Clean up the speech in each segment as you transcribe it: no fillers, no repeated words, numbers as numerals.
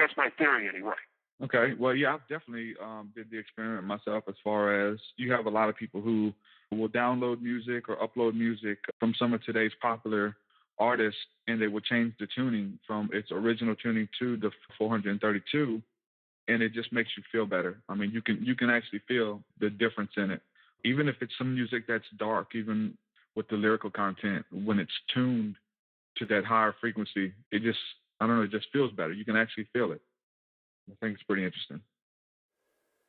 That's my theory anyway. Okay. Well, yeah, I've definitely did the experiment myself as far as you have a lot of people who will download music or upload music from some of today's popular artists, and they will change the tuning from its original tuning to the 432, and it just makes you feel better. I mean, you can actually feel the difference in it. Even if it's some music that's dark, even with the lyrical content, when it's tuned to that higher frequency, it just, I don't know, it just feels better. You can actually feel it. I think it's pretty interesting.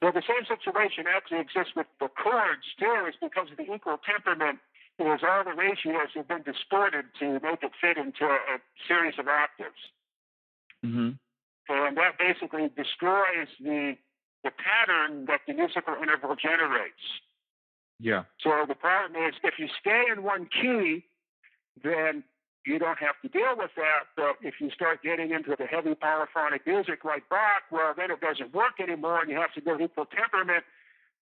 Well, the same situation actually exists with the chords, too, is because of the equal temperament, is all the ratios have been distorted to make it fit into a series of octaves. Mm-hmm. And that basically destroys the pattern that the musical interval generates. Yeah. So the problem is, if you stay in one key, then you don't have to deal with that. But if you start getting into the heavy polyphonic music like Bach, well, then it doesn't work anymore, and you have to go equal temperament.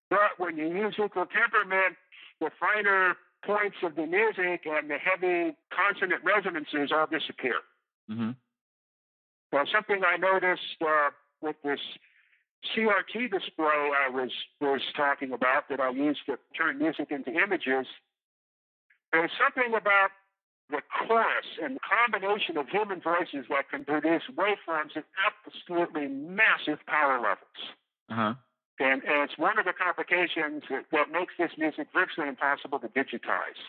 But when you use equal temperament, the finer points of the music and the heavy consonant resonances all disappear. Mm-hmm. Well, something I noticed with this CRT display I was talking about that I used to turn music into images, there's something about the chorus and the combination of human voices that can produce waveforms at absolutely massive power levels. Uh-huh. And it's one of the complications that makes this music virtually impossible to digitize.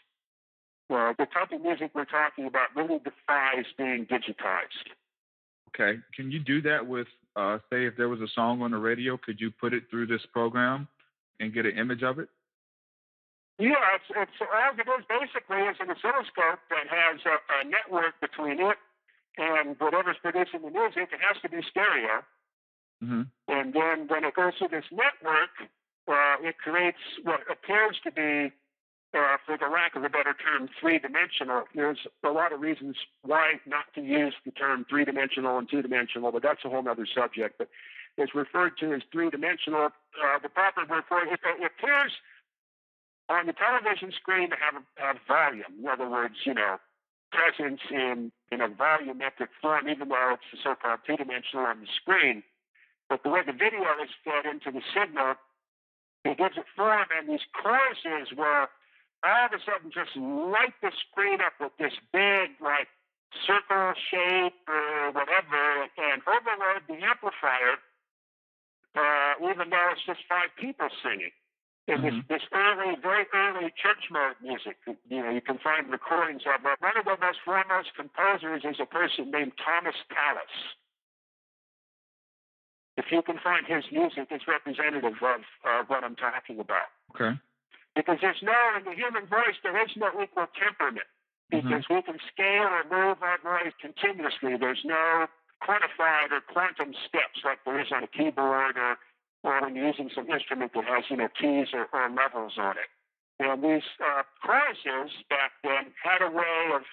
The type of music we're talking about really defies being digitized. Okay. Can you do that with, say, if there was a song on the radio, could you put it through this program and get an image of it? Yeah, it's all it is basically is an oscilloscope that has a network between it and whatever's producing the music. It has to be stereo. Mm-hmm. And then when it goes through this network, it creates what appears to be, for the lack of a better term, three-dimensional. There's a lot of reasons why not to use the term three-dimensional and two-dimensional, but that's a whole other subject. But it's referred to as three-dimensional. The proper word for it appears on the television screen to have volume. In other words, presence in a volumetric form, even though it's the so-called two-dimensional on the screen. But the way the video is fed into the signal, it gives it form, and these choruses will all of a sudden just light the screen up with this big, like, circle shape or whatever, and overload the amplifier, even though it's just 5 people singing. And this early, very early church mode music, you can find recordings of it. One of the most foremost composers is a person named Thomas Tallis. If you can find his music, it's representative of what I'm talking about. Okay. Because in the human voice, there is no equal temperament. Because we can scale or move our voice continuously. There's no quantified or quantum steps like there is on a keyboard or when you're using some instrument that has, keys or levels on it. And these choruses back then had a way of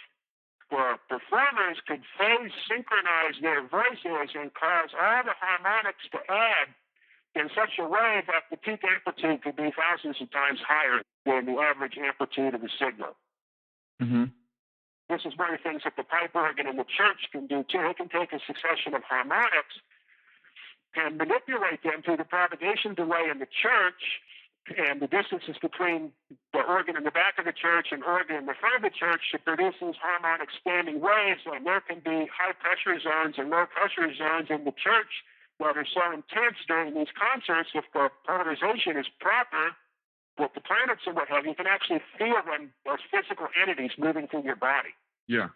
performers could phase synchronize their voices and cause all the harmonics to add in such a way that the peak amplitude could be thousands of times higher than the average amplitude of the signal. Mm-hmm. This is one of the things that the pipe organ in the church can do too. It can take a succession of harmonics and manipulate them through the propagation delay in the church and the distances between the organ in the back of the church and organ in the front of the church to produce these harmonic standing waves. And there can be high pressure zones and low pressure zones in the church that are so intense during these concerts. If the polarization is proper with the planets and what have you, you can actually feel them as physical entities moving through your body. Yeah.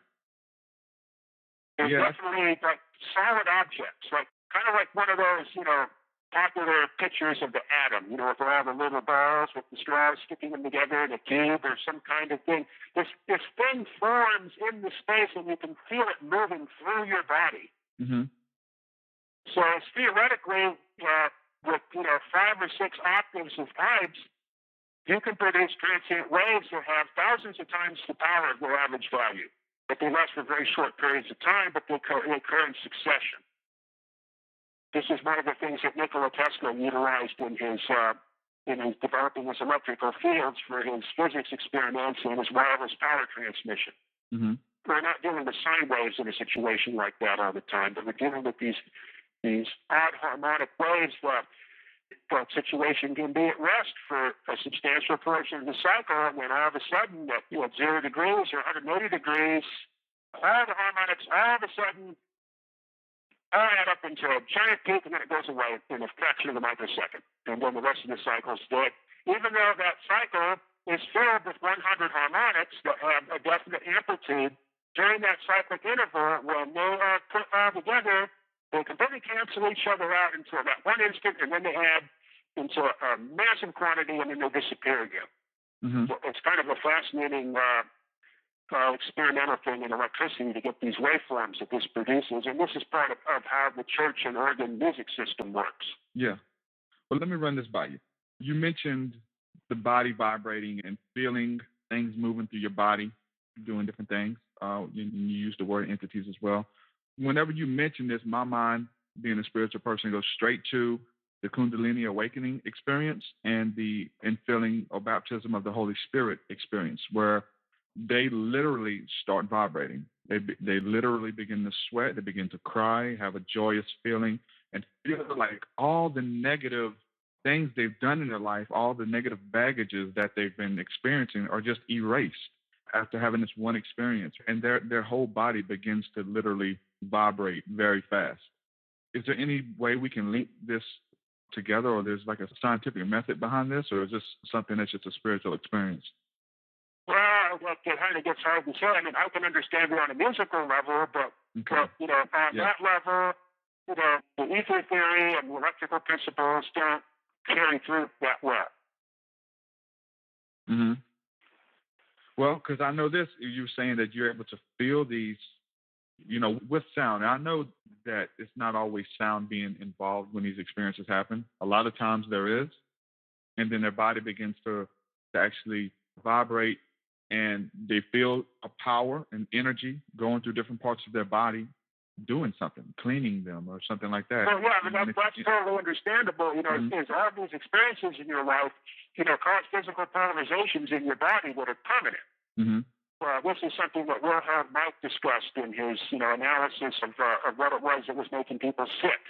They're definitely like solid objects, kind of like one of those, popular pictures of the atom, with all the little balls with the straws sticking them together in a cube or some kind of thing. This thing forms in the space and you can feel it moving through your body. Mm-hmm. So it's theoretically, with 5 or 6 octaves of pipes, you can produce transient waves that have thousands of times the power of their average value. But they last for very short periods of time, but they occur in succession. This is one of the things that Nikola Tesla utilized in his developing his electrical fields for his physics experiments and his wireless power transmission. Mm-hmm. We're not dealing with sine waves in a situation like that all the time, but we're dealing with these these odd harmonic waves, the situation can be at rest for a substantial portion of the cycle, and then all of a sudden, at 0 degrees or 180 degrees, all the harmonics all of a sudden all add up into a giant peak, and then it goes away in a fraction of a microsecond, and then the rest of the cycle is dead. Even though that cycle is filled with 100 harmonics that have a definite amplitude, during that cyclic interval, when they are put all together, they completely cancel each other out into that one instant, and then they add into a massive quantity, and then they disappear again. Mm-hmm. So it's kind of a fascinating experimental thing in electricity to get these waveforms that this produces, and this is part of how the church and organ music system works. Yeah. Well, let me run this by you. You mentioned the body vibrating and feeling things moving through your body, doing different things. You used the word entities as well. Whenever you mention this, my mind, being a spiritual person, goes straight to the Kundalini awakening experience and the infilling or baptism of the Holy Spirit experience, where they literally start vibrating. They literally begin to sweat. They begin to cry, have a joyous feeling, and feel like all the negative things they've done in their life, all the negative baggages that they've been experiencing are just erased after having this one experience. And their whole body begins to literally vibrate very fast. Is there any way we can link this together, or there's like a scientific method behind this, or is this something that's just a spiritual experience? Well, it kind of gets hard to say. I mean, I can understand it on a musical level, but on that level, the ether theory and the electrical principles don't carry through that well. Mm-hmm. Well, because I know this, you're saying that you're able to feel these, with sound. And I know that it's not always sound being involved when these experiences happen. A lot of times there is, and then their body begins to actually vibrate, and they feel a power and energy going through different parts of their body, doing something, cleaning them or something like that. Well, yeah, I mean, that's totally understandable. There's all these experiences in your life, cause physical polarizations in your body that are permanent. Mm-hmm. This is something that Will have Mike discussed in his, analysis of what it was that was making people sick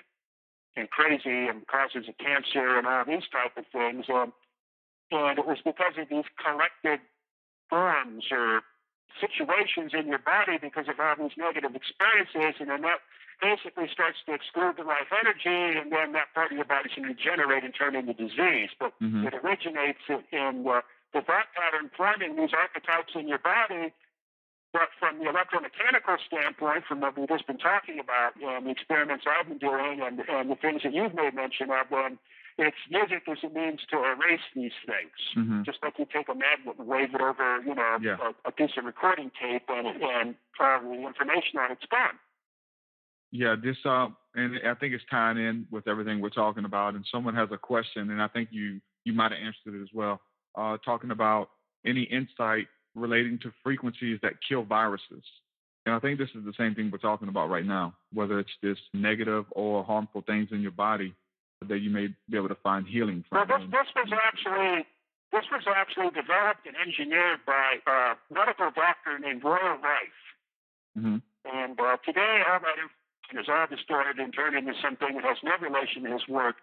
and crazy and causes of cancer and all these type of things. And it was because of these collected forms or situations in your body because of all these negative experiences, and then that basically starts to exclude the life energy, and then that part of your body can regenerate and turn into disease. But it originates in the thought pattern forming these archetypes in your body. But from the electromechanical standpoint, from what we've just been talking about, the experiments I've been doing and the things that you've made mention of, it's music as a means to erase these things. Mm-hmm. Just like you take a magnet and wave it over, a piece of recording tape, and the information on it's gone. Yeah, this and I think it's tying in with everything we're talking about. And someone has a question, and I think you might have answered it as well. Talking about any insight relating to frequencies that kill viruses. And I think this is the same thing we're talking about right now, whether it's this negative or harmful things in your body that you may be able to find healing from. Well, this was actually developed and engineered by a medical doctor named Royal Rife. Mm-hmm. And today, all that information is all distorted and turned into something that has no relation to his work,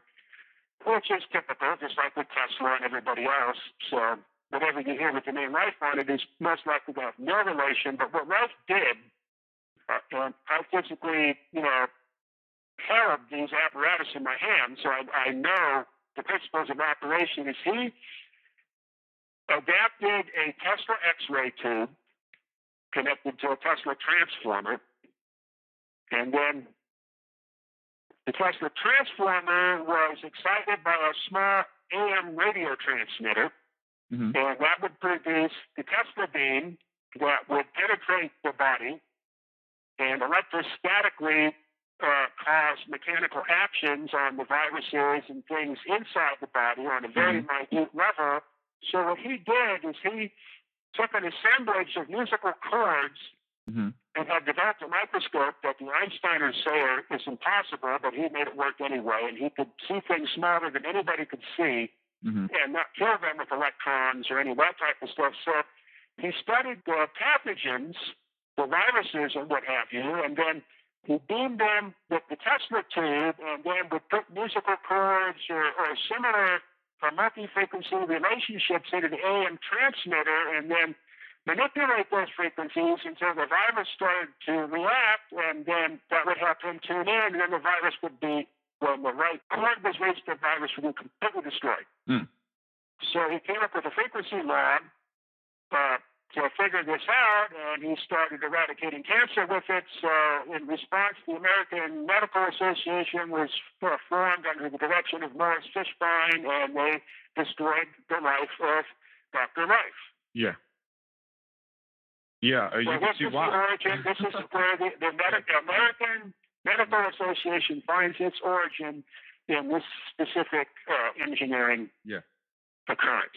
which is typical, just like with Tesla and everybody else. So whatever you hear with the name Rife on it is most likely to have no relation. But what Rife did, I physically, held these apparatus in my hand, so I know the principles of operation. Is he adapted a Tesla X-ray tube connected to a Tesla transformer, and then the Tesla transformer was excited by a small AM radio transmitter, and that would produce the Tesla beam that would penetrate the body and electrostatically cause mechanical actions on the viruses and things inside the body on a very minute level. So what he did is he took an assemblage of musical chords and had developed a microscope that the Einsteiners say is impossible, but he made it work anyway, and he could see things smaller than anybody could see and not kill them with electrons or any of that type of stuff. So he studied the pathogens, the viruses and what have you, and then He beamed them with the Tesla tube and then would put musical chords or similar multi-frequency relationships into the AM transmitter and then manipulate those frequencies until the virus started to react, and then that would help him tune in, and then the virus would be, when the right chord was reached, the virus would be completely destroyed. So he came up with a frequency log to figure this out, and he started eradicating cancer with it. So in response, the American Medical Association was formed under the direction of Morris Fishbein, and they destroyed the life of Dr. Life. Yeah. Yeah, you can see why. This is where the American Medical Association finds its origin in this specific engineering occurrence.